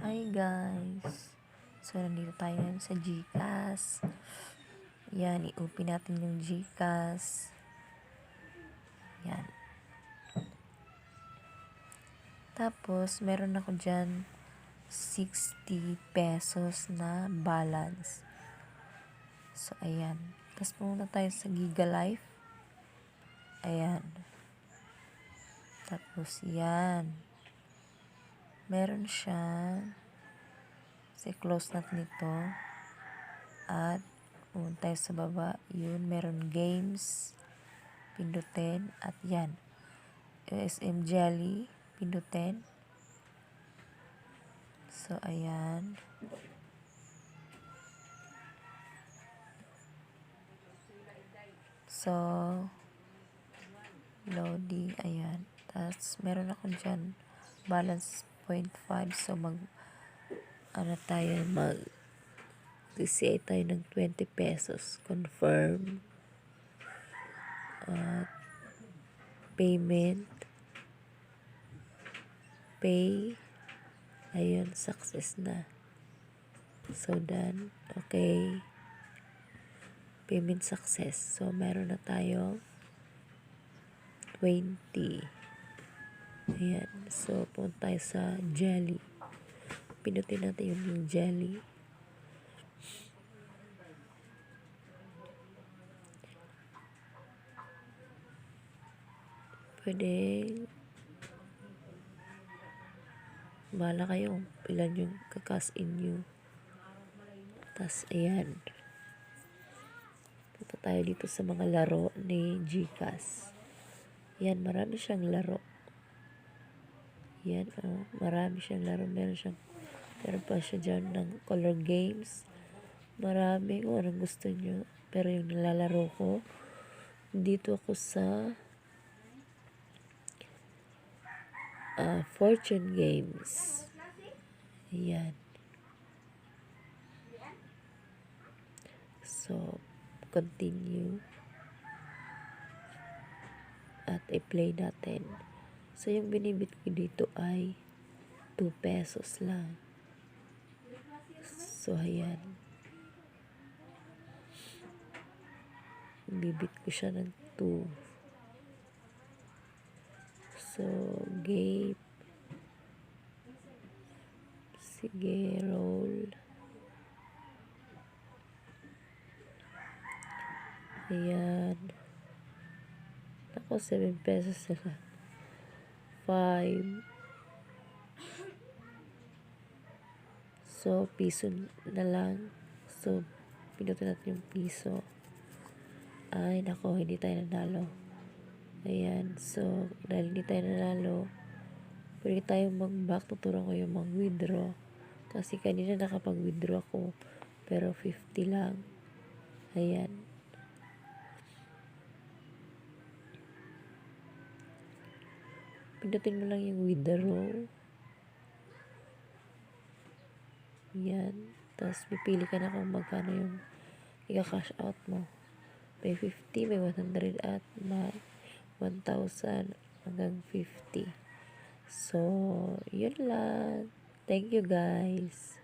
Hi guys! So, nandito tayo ngayon sa GCash. Yan, i-open natin yung GCash. Yan. Tapos, meron ako dyan 60 pesos na balance. So, ayan. Tapos, pumunta tayo sa Giga Life. Ayan. Tapos, yan. Meron siyang close natin ito. At pumunta tayo sa baba. Yun, meron games. Pindutin. At yan. SM Jelly. Pindutin. So, ayan. So, loading. Ayan. Tapos, meron ako dyan. Balance 0.5. So, CCA tayo ng 20 pesos. Confirm. Payment. Pay. Ayun, success na. So, done. Okay. Payment success. So, meron na tayo 20. Ayan. So, punta tayo sa jelly. Pinutin natin yung jelly. Pwede bahala kayo ilan yung kakas in nyo. Tapos, ayan. Punta tayo dito sa mga laro ni GCash. Yan, marami siyang laro. Yan, oh, marami siyang laro. Meron pa siya dyan ng color games. Marami kung anong gusto nyo. Pero yung nilalaro ko, dito ako sa Fortune Games. Ayan. So, continue. At i-play natin. So, yung binibit ko dito ay 2 pesos lang. So, ayan. Bibit ko siya ng 2. So, game. Sige, roll. Ayan. Ako, 7 pesos sila. 5. So, piso na lang. So, pinutin natin yung piso. Ay, nako, hindi tayo nanalo. Ayan. So, dahil hindi tayo nanalo, pwede tayong mag-back. Tuturuan ko yung mag-withdraw. Kasi kanina nakapag-withdraw ako. Pero 50 lang. Ayan. Pindutin mo lang yung withdraw. Yan. Tapos, pipili ka na kung magkano yung i-cash out mo. May 50, may 100 at may 1,000 hanggang 50. So, yun lang. Thank you guys.